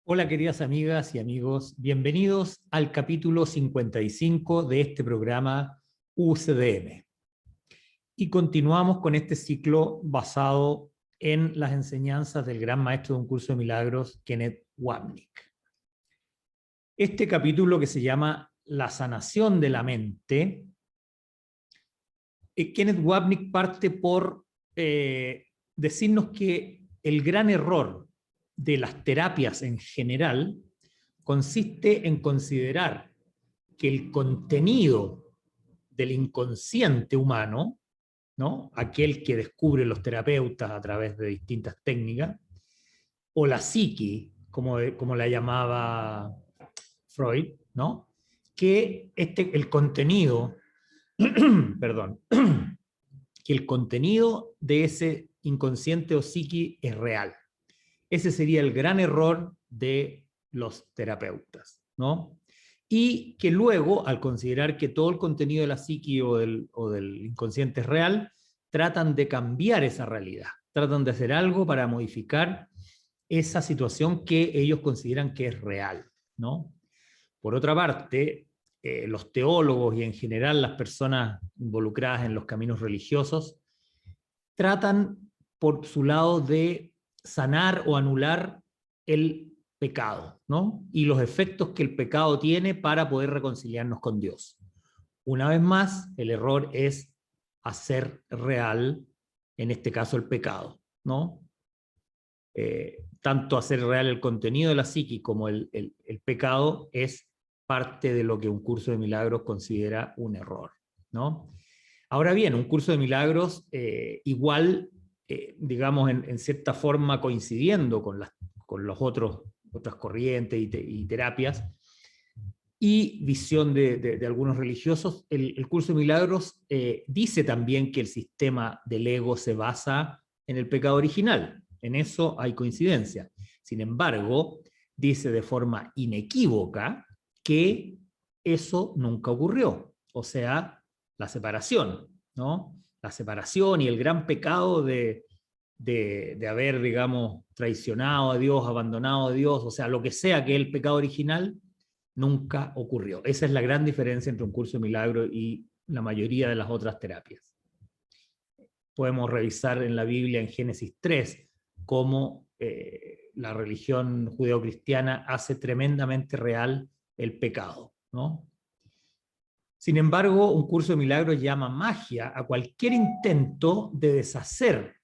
Hola queridas amigas y amigos, bienvenidos al capítulo 55 de este programa UCDM. Y continuamos con este ciclo basado en las enseñanzas del gran maestro de un curso de milagros, Kenneth Wapnick. Este capítulo, que se llama La sanación de la mente, Kenneth Wapnick parte por decirnos que el gran error de las terapias en general consiste en considerar que el contenido del inconsciente humano, ¿no?, aquel que descubren los terapeutas a través de distintas técnicas, o la psique, como la llamaba Freud, ¿no?, que el contenido, perdón, que el contenido de ese inconsciente o psique es real. Ese sería el gran error de los terapeutas, ¿no? Y que luego, al considerar que todo el contenido de la psique o del inconsciente es real, tratan de cambiar esa realidad, tratan de hacer algo para modificar esa situación que ellos consideran que es real, ¿no? Por otra parte, los teólogos y en general las personas involucradas en los caminos religiosos tratan por su lado de sanar o anular el pecado, ¿no?, y los efectos que el pecado tiene para poder reconciliarnos con Dios. Una vez más, el error es hacer real, en este caso, el pecado, ¿no? Tanto hacer real el contenido de la psique como el pecado es parte de lo que un curso de milagros considera un error, ¿no? Ahora bien, un curso de milagros igual, digamos, en cierta forma coincidiendo con los otras corrientes y terapias, y visión de algunos religiosos, el curso de milagros dice también que el sistema del ego se basa en el pecado original. En eso hay coincidencia. Sin embargo, dice de forma inequívoca que eso nunca ocurrió. O sea, la separación, ¿no? La separación y el gran pecado de haber, digamos, traicionado a Dios, abandonado a Dios, o sea, lo que sea que es el pecado original, nunca ocurrió. Esa es la gran diferencia entre un curso de milagro y la mayoría de las otras terapias. Podemos revisar en la Biblia, en Génesis 3, cómo la religión judeocristiana hace tremendamente real el pecado, ¿no? Sin embargo, un curso de milagros llama magia a cualquier intento de deshacer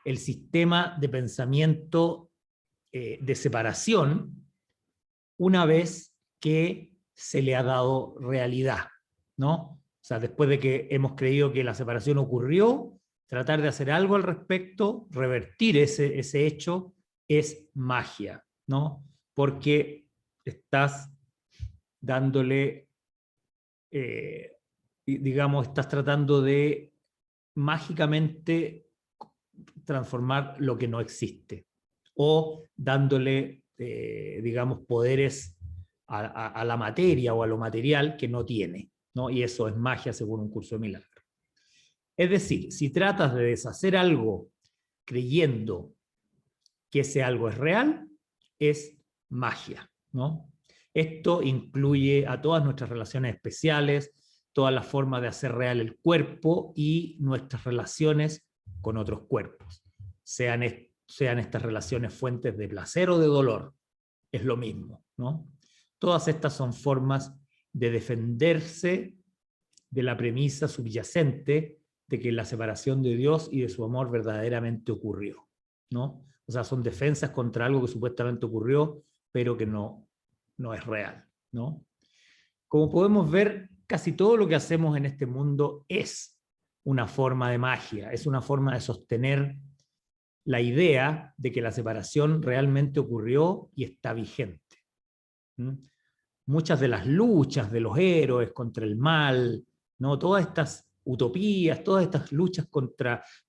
el sistema de pensamiento de separación una vez que se le ha dado realidad, ¿no? O sea, después de que hemos creído que la separación ocurrió, tratar de hacer algo al respecto, revertir ese hecho, es magia, ¿no? Porque estás dándole, digamos, estás tratando de mágicamente transformar lo que no existe, o dándole, digamos, poderes a la materia o a lo material que no tiene, ¿no? Y eso es magia según un curso de milagros. Es decir, si tratas de deshacer algo creyendo que ese algo es real, es magia, ¿no? Esto incluye a todas nuestras relaciones especiales, todas las formas de hacer real el cuerpo y nuestras relaciones con otros cuerpos. Sean estas relaciones fuentes de placer o de dolor, es lo mismo, ¿no? Todas estas son formas de defenderse de la premisa subyacente de que la separación de Dios y de su amor verdaderamente ocurrió, ¿no? O sea, son defensas contra algo que supuestamente ocurrió, pero que no es real, ¿no? Como podemos ver, casi todo lo que hacemos en este mundo es una forma de magia, es una forma de sostener la idea de que la separación realmente ocurrió y está vigente. Muchas de las luchas de los héroes contra el mal, ¿no?, todas estas utopías, todas estas luchas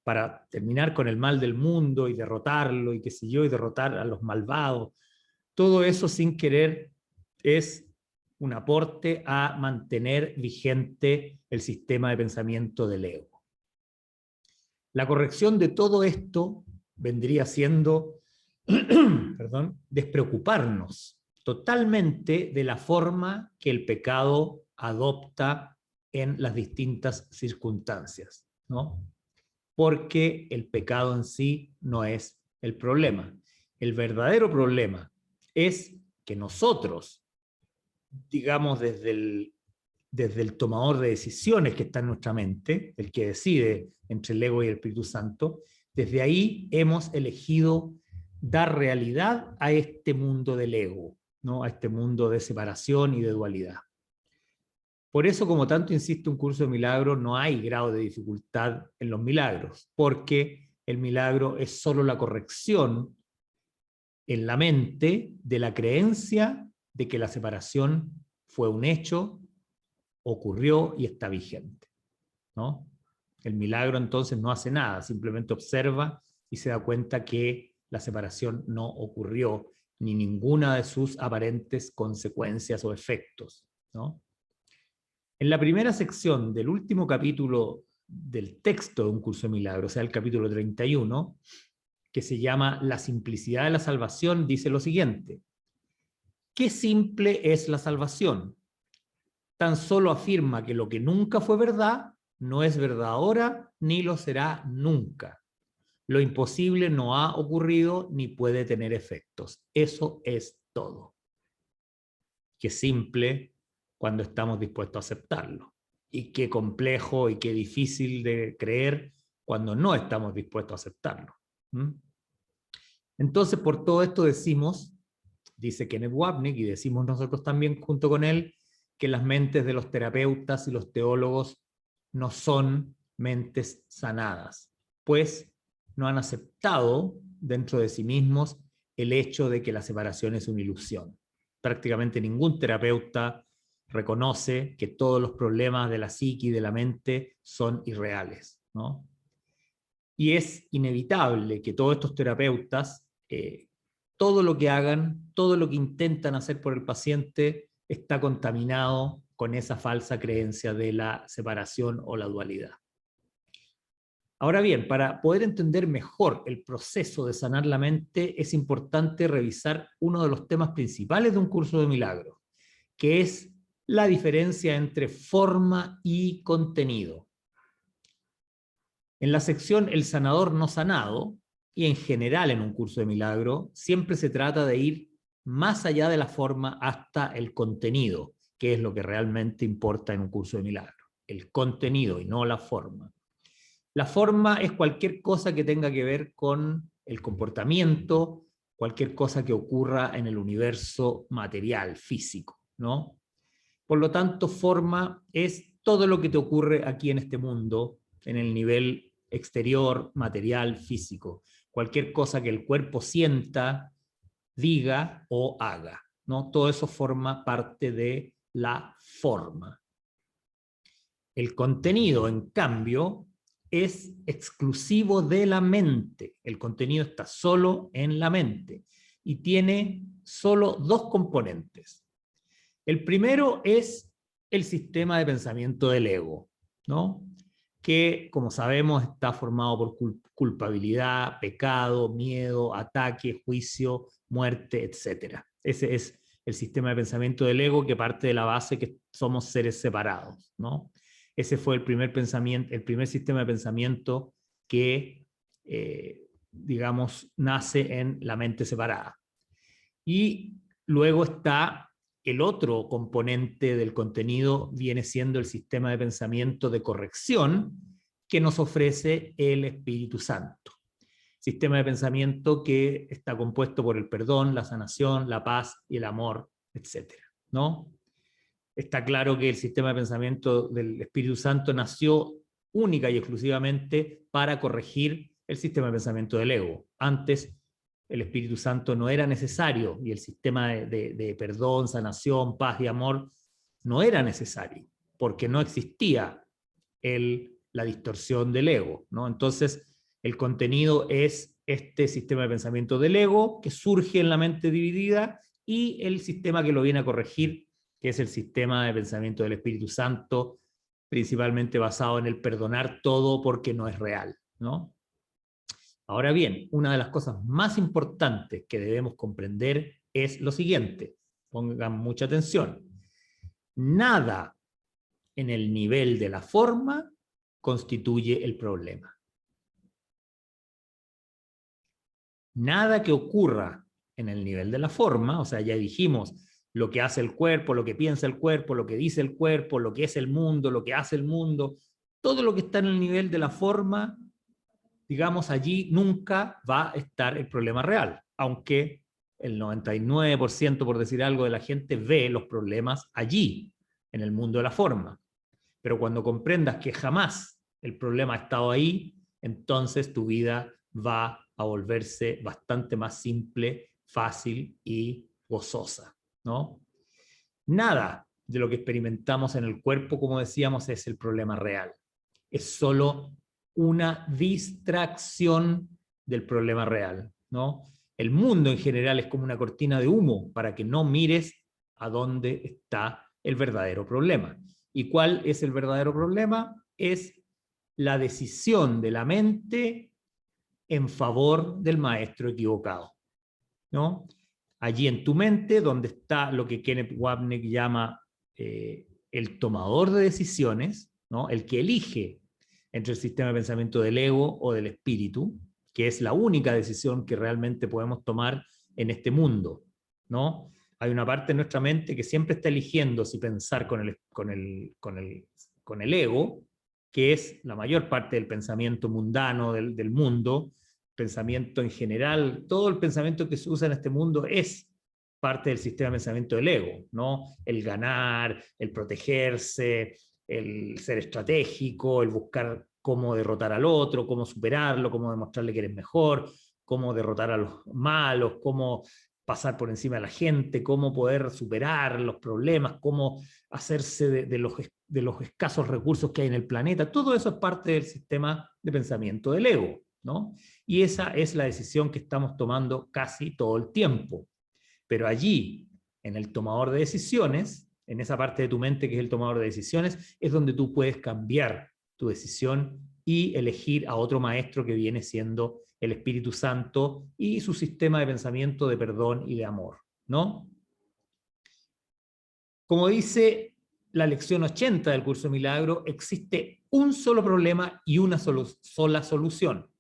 para terminar con el mal del mundo y derrotarlo y qué sé yo, y derrotar a los malvados, todo eso sin querer es un aporte a mantener vigente el sistema de pensamiento del ego. La corrección de todo esto vendría siendo perdón, despreocuparnos totalmente de la forma que el pecado adopta en las distintas circunstancias, ¿no? Porque el pecado en sí no es el problema. El verdadero problema es que nosotros, digamos desde el tomador de decisiones que está en nuestra mente, el que decide entre el ego y el Espíritu Santo, desde ahí hemos elegido dar realidad a este mundo del ego, ¿no? A este mundo de separación y de dualidad. Por eso, como tanto insiste un curso de milagros, no hay grado de dificultad en los milagros, porque el milagro es solo la corrección en la mente de la creencia de que la separación fue un hecho, ocurrió y está vigente, ¿no? El milagro entonces no hace nada, simplemente observa y se da cuenta que la separación no ocurrió, ni ninguna de sus aparentes consecuencias o efectos, ¿no? En la primera sección del último capítulo del texto de Un Curso de Milagros, o sea, el capítulo 31, que se llama La simplicidad de la salvación, dice lo siguiente: ¿qué simple es la salvación? Tan solo afirma que lo que nunca fue verdad no es verdad ahora ni lo será nunca. Lo imposible no ha ocurrido ni puede tener efectos. Eso es todo. Qué simple cuando estamos dispuestos a aceptarlo. Y qué complejo y qué difícil de creer cuando no estamos dispuestos a aceptarlo. Entonces, por todo esto decimos, dice Kenneth Wapnick, y decimos nosotros también junto con él, que las mentes de los terapeutas y los teólogos no son mentes sanadas, pues no han aceptado dentro de sí mismos el hecho de que la separación es una ilusión. Prácticamente ningún terapeuta reconoce que todos los problemas de la psique y de la mente son irreales, ¿no? Y es inevitable que todos estos terapeutas, todo lo que hagan, todo lo que intentan hacer por el paciente, está contaminado con esa falsa creencia de la separación o la dualidad. Ahora bien, para poder entender mejor el proceso de sanar la mente, es importante revisar uno de los temas principales de Un Curso de Milagros, que es la diferencia entre forma y contenido. En la sección El sanador no sanado, y en general en Un Curso de Milagro, siempre se trata de ir más allá de la forma hasta el contenido, que es lo que realmente importa en Un Curso de Milagro. El contenido y no la forma. La forma es cualquier cosa que tenga que ver con el comportamiento, cualquier cosa que ocurra en el universo material, físico, ¿no? Por lo tanto, forma es todo lo que te ocurre aquí en este mundo, en el nivel exterior, material, físico. Cualquier cosa que el cuerpo sienta, diga o haga, ¿no? Todo eso forma parte de la forma. El contenido, en cambio, es exclusivo de la mente. El contenido está solo en la mente y tiene solo dos componentes. El primero es el sistema de pensamiento del ego, ¿no? Que, como sabemos, está formado por culpabilidad, pecado, miedo, ataque, juicio, muerte, etc. Ese es el sistema de pensamiento del ego, que parte de la base que somos seres separados, ¿no? Ese fue el primer pensamiento, el primer sistema de pensamiento que, digamos, nace en la mente separada. Y luego está el otro componente del contenido, viene siendo el sistema de pensamiento de corrección que nos ofrece el Espíritu Santo. Sistema de pensamiento que está compuesto por el perdón, la sanación, la paz y el amor, etc., ¿no? Está claro que el sistema de pensamiento del Espíritu Santo nació única y exclusivamente para corregir el sistema de pensamiento del ego. Antes el Espíritu Santo no era necesario y el sistema de perdón, sanación, paz y amor no era necesario porque no existía la distorsión del ego, ¿no? Entonces el contenido es este sistema de pensamiento del ego que surge en la mente dividida y el sistema que lo viene a corregir, que es el sistema de pensamiento del Espíritu Santo, principalmente basado en el perdonar todo porque no es real, ¿no? Ahora bien, una de las cosas más importantes que debemos comprender es lo siguiente. Pongan mucha atención. Nada en el nivel de la forma constituye el problema. Nada que ocurra en el nivel de la forma, o sea, ya dijimos lo que hace el cuerpo, lo que piensa el cuerpo, lo que dice el cuerpo, lo que es el mundo, lo que hace el mundo, todo lo que está en el nivel de la forma, digamos, allí nunca va a estar el problema real, aunque el 99%, por decir algo, de la gente ve los problemas allí, en el mundo de la forma. Pero cuando comprendas que jamás el problema ha estado ahí, entonces tu vida va a volverse bastante más simple, fácil y gozosa, ¿no? Nada de lo que experimentamos en el cuerpo, como decíamos, es el problema real. Es solo una distracción del problema real, ¿no? El mundo en general es como una cortina de humo para que no mires a dónde está el verdadero problema. ¿Y cuál es el verdadero problema? Es la decisión de la mente en favor del maestro equivocado, ¿no? Allí en tu mente, donde está lo que Kenneth Wapnick llama el tomador de decisiones, ¿no? El que elige entre el sistema de pensamiento del ego o del espíritu, que es la única decisión que realmente podemos tomar en este mundo, ¿no? Hay una parte de nuestra mente que siempre está eligiendo si pensar con el ego, que es la mayor parte del pensamiento mundano del mundo, pensamiento en general, todo el pensamiento que se usa en este mundo es parte del sistema de pensamiento del ego, ¿no? El ganar, el protegerse, el ser estratégico, el buscar cómo derrotar al otro, cómo superarlo, cómo demostrarle que eres mejor, cómo derrotar a los malos, cómo pasar por encima de la gente, cómo poder superar los problemas, cómo hacerse de los escasos recursos que hay en el planeta. Todo eso es parte del sistema de pensamiento del ego, ¿no? Y esa es la decisión que estamos tomando casi todo el tiempo. Pero allí, en el tomador de decisiones, en esa parte de tu mente que es el tomador de decisiones, es donde tú puedes cambiar tu decisión y elegir a otro maestro que viene siendo el Espíritu Santo y su sistema de pensamiento de perdón y de amor, ¿no? Como dice la lección 80 del curso Milagro, existe un solo problema y una sola solución.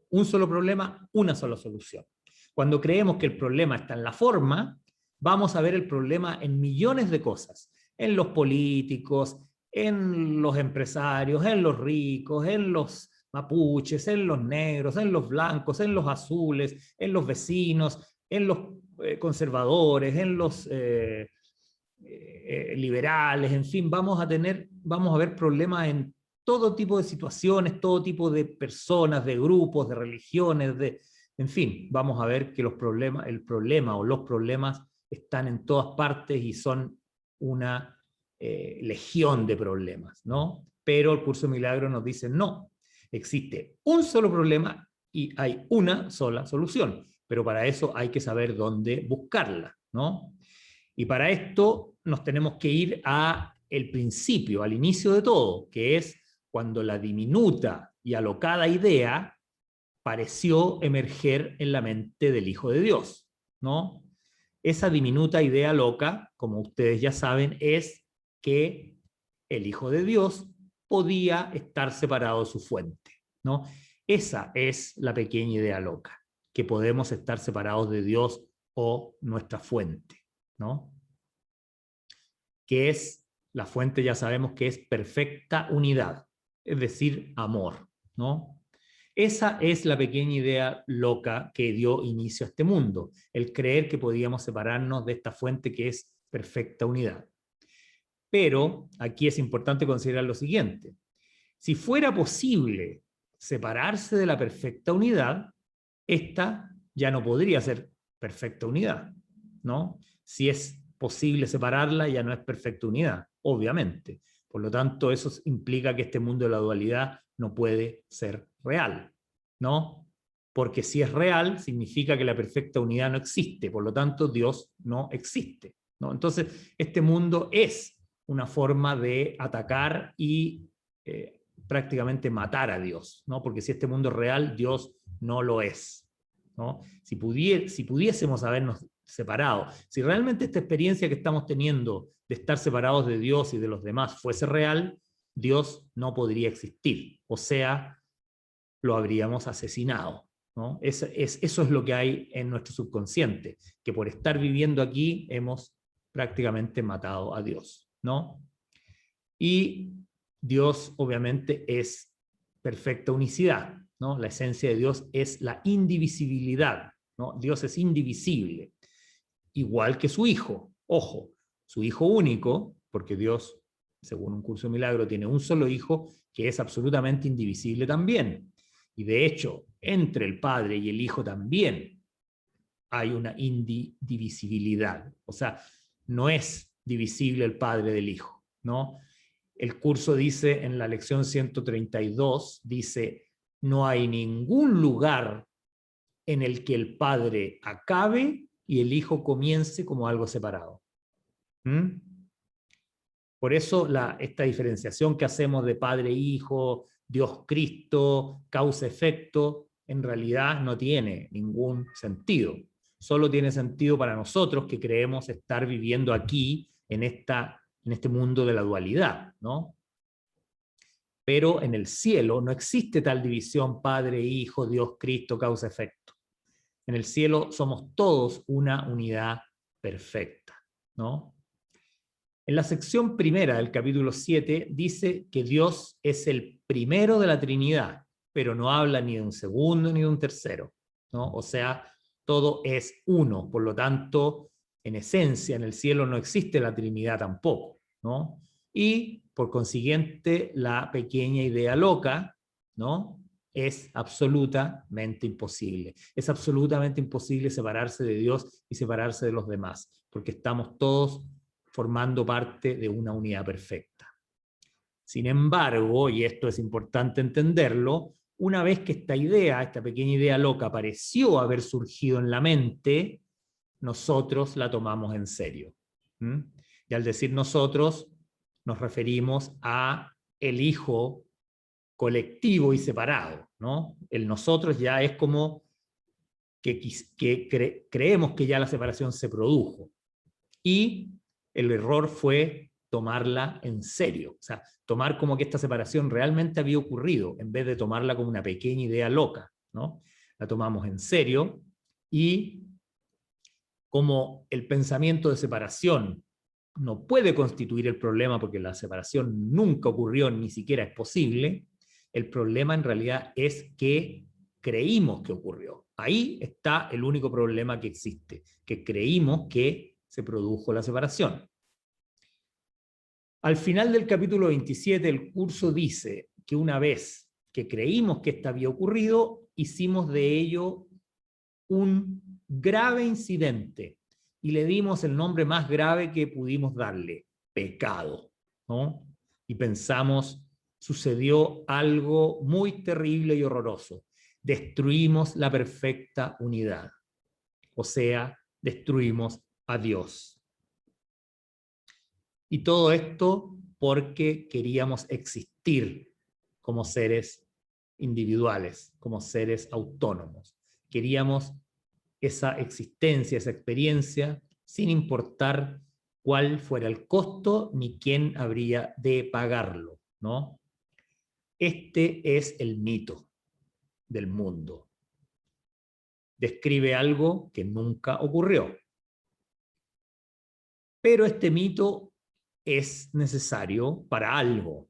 Un solo problema, una sola solución. Cuando creemos que el problema está en la forma, vamos a ver el problema en millones de cosas, en los políticos, en los empresarios, en los ricos, en los mapuches, en los negros, en los blancos, en los azules, en los vecinos, en los conservadores, en los liberales, en fin, vamos a ver problemas en todo tipo de situaciones, todo tipo de personas, de grupos, de religiones, en fin, vamos a ver que el problema o los problemas están en todas partes y son una legión de problemas, ¿no? Pero el curso de Milagro nos dice, no, existe un solo problema y hay una sola solución, pero para eso hay que saber dónde buscarla, ¿no? Y para esto nos tenemos que ir a el principio, al inicio de todo, que es cuando la diminuta y alocada idea pareció emerger en la mente del Hijo de Dios, ¿no? Esa diminuta idea loca, como ustedes ya saben, es que el Hijo de Dios podía estar separado de su fuente, ¿no? Esa es la pequeña idea loca, que podemos estar separados de Dios o nuestra fuente, ¿no? Que es, la fuente ya sabemos que es perfecta unidad, es decir, amor, ¿no? Esa es la pequeña idea loca que dio inicio a este mundo, el creer que podíamos separarnos de esta fuente que es perfecta unidad. Pero aquí es importante considerar lo siguiente: si fuera posible separarse de la perfecta unidad, esta ya no podría ser perfecta unidad, ¿no? Si es posible separarla, ya no es perfecta unidad, obviamente. Por lo tanto, eso implica que este mundo de la dualidad no puede ser real, ¿no? Porque si es real, significa que la perfecta unidad no existe, por lo tanto, Dios no existe, ¿no? Entonces, este mundo es una forma de atacar y prácticamente matar a Dios, ¿no? Porque si este mundo es real, Dios no lo es, ¿no? Si pudiésemos habernos separado, si realmente esta experiencia que estamos teniendo de estar separados de Dios y de los demás fuese real, Dios no podría existir, o sea, lo habríamos asesinado, ¿no? Eso es lo que hay en nuestro subconsciente, que por estar viviendo aquí hemos prácticamente matado a Dios, ¿no? Y Dios obviamente es perfecta unicidad, ¿no? La esencia de Dios es la indivisibilidad, ¿no? Dios es indivisible, igual que su Hijo. Ojo, su Hijo único, porque Dios, según un curso de milagro, tiene un solo Hijo que es absolutamente indivisible también. Y de hecho, entre el Padre y el Hijo también hay una indivisibilidad. O sea, no es divisible el Padre del Hijo, ¿no? El curso dice en la lección 132, dice, no hay ningún lugar en el que el Padre acabe y el Hijo comience como algo separado. ¿Mm? Por eso esta diferenciación que hacemos de Padre, Hijo, Dios, Cristo, causa-efecto, en realidad no tiene ningún sentido. Solo tiene sentido para nosotros que creemos estar viviendo aquí en este mundo de la dualidad, ¿no? Pero en el cielo no existe tal división Padre, Hijo, Dios, Cristo, causa-efecto. En el cielo somos todos una unidad perfecta, ¿no? En la sección primera del capítulo 7 dice que Dios es el primero de la Trinidad, pero no habla ni de un segundo ni de un tercero, ¿no? O sea, todo es uno, por lo tanto, en esencia, en el cielo no existe la Trinidad tampoco, ¿no? Y, por consiguiente, la pequeña idea loca, ¿no? Es absolutamente imposible. Es absolutamente imposible separarse de Dios y separarse de los demás, porque estamos todos formando parte de una unidad perfecta. Sin embargo, y esto es importante entenderlo, una vez que esta idea, esta pequeña idea loca, pareció haber surgido en la mente, nosotros la tomamos en serio. ¿Mm? Y al decir nosotros, nos referimos a el Hijo colectivo y separado, ¿no? El nosotros ya es como que creemos que ya la separación se produjo. Y el error fue tomarla en serio, o sea, tomar como que esta separación realmente había ocurrido, en vez de tomarla como una pequeña idea loca, ¿no? La tomamos en serio y como el pensamiento de separación no puede constituir el problema porque la separación nunca ocurrió, ni siquiera es posible, el problema en realidad es que creímos que ocurrió. Ahí está el único problema que existe, que creímos que se produjo la separación. Al final del capítulo 27, el curso dice que una vez que creímos que esto había ocurrido, hicimos de ello un grave incidente y le dimos el nombre más grave que pudimos darle, pecado, ¿no? Y pensamos, sucedió algo muy terrible y horroroso. Destruimos la perfecta unidad, o sea, destruimos a Dios. Y todo esto porque queríamos existir como seres individuales, como seres autónomos. Queríamos esa existencia, esa experiencia, sin importar cuál fuera el costo ni quién habría de pagarlo, ¿no? Este es el mito del mundo. Describe algo que nunca ocurrió. Pero este mito es necesario para algo.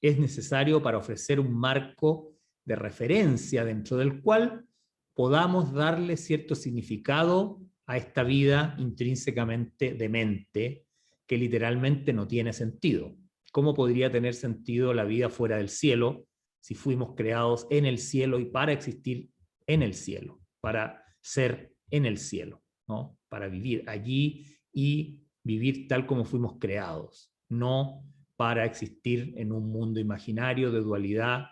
Es necesario para ofrecer un marco de referencia dentro del cual podamos darle cierto significado a esta vida intrínsecamente demente, que literalmente no tiene sentido. ¿Cómo podría tener sentido la vida fuera del cielo si fuimos creados en el cielo y para existir en el cielo, para ser en el cielo, ¿no? Para vivir allí y vivir tal como fuimos creados, no para existir en un mundo imaginario de dualidad,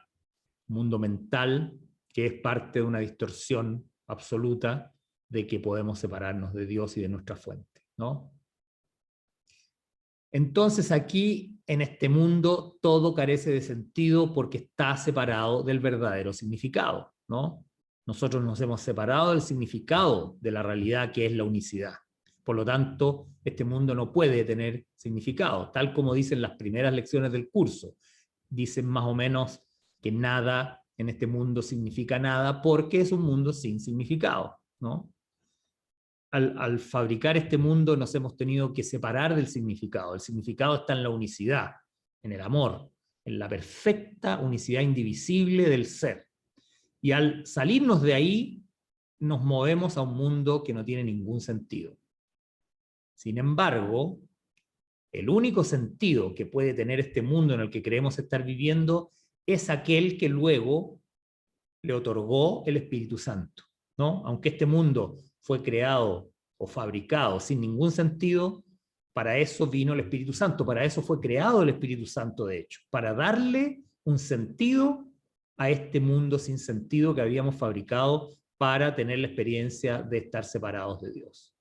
mundo mental, que es parte de una distorsión absoluta de que podemos separarnos de Dios y de nuestra fuente, ¿no? Entonces aquí, en este mundo, todo carece de sentido porque está separado del verdadero significado, ¿no? Nosotros nos hemos separado del significado de la realidad, que es la unicidad. Por lo tanto, este mundo no puede tener significado, tal como dicen las primeras lecciones del curso. Dicen más o menos que nada en este mundo significa nada porque es un mundo sin significado, ¿no? Al fabricar este mundo nos hemos tenido que separar del significado. El significado está en la unicidad, en el amor, en la perfecta unicidad indivisible del ser. Y al salirnos de ahí, nos movemos a un mundo que no tiene ningún sentido. Sin embargo, el único sentido que puede tener este mundo en el que creemos estar viviendo es aquel que luego le otorgó el Espíritu Santo, ¿no? Aunque este mundo fue creado o fabricado sin ningún sentido, para eso vino el Espíritu Santo, para eso fue creado el Espíritu Santo, de hecho, para darle un sentido a este mundo sin sentido que habíamos fabricado para tener la experiencia de estar separados de Dios.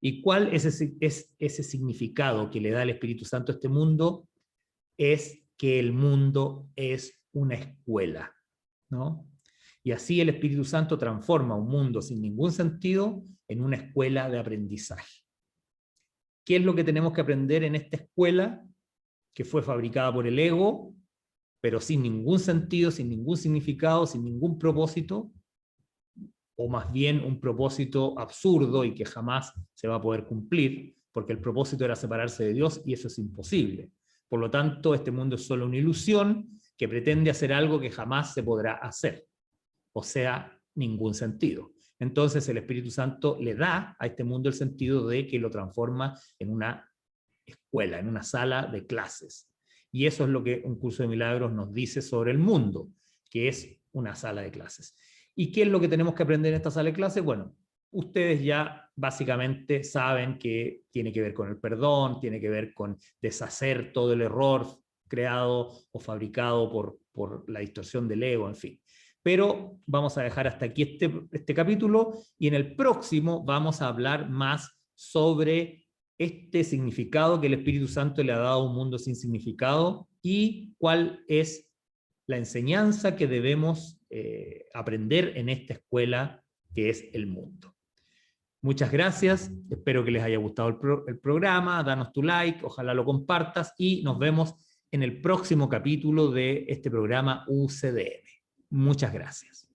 ¿Y cuál es ese significado que le da el Espíritu Santo a este mundo? Es que el mundo es una escuela, ¿no? Y así el Espíritu Santo transforma un mundo sin ningún sentido en una escuela de aprendizaje. ¿Qué es lo que tenemos que aprender en esta escuela que fue fabricada por el ego, pero sin ningún sentido, sin ningún significado, sin ningún propósito? O más bien un propósito absurdo y que jamás se va a poder cumplir, porque el propósito era separarse de Dios y eso es imposible. Por lo tanto, este mundo es solo una ilusión que pretende hacer algo que jamás se podrá hacer, o sea, ningún sentido. Entonces el Espíritu Santo le da a este mundo el sentido de que lo transforma en una escuela, en una sala de clases. Y eso es lo que un curso de milagros nos dice sobre el mundo, que es una sala de clases. ¿Y qué es lo que tenemos que aprender en esta sala de clases? Bueno, ustedes ya básicamente saben que tiene que ver con el perdón, tiene que ver con deshacer todo el error creado o fabricado por la distorsión del ego, en fin. Pero vamos a dejar hasta aquí este capítulo y en el próximo vamos a hablar más sobre este significado que el Espíritu Santo le ha dado a un mundo sin significado y cuál es la enseñanza que debemos aprender en esta escuela que es el mundo. Muchas gracias, espero que les haya gustado el programa, danos tu like, ojalá lo compartas y nos vemos en el próximo capítulo de este programa UCDM. Muchas gracias.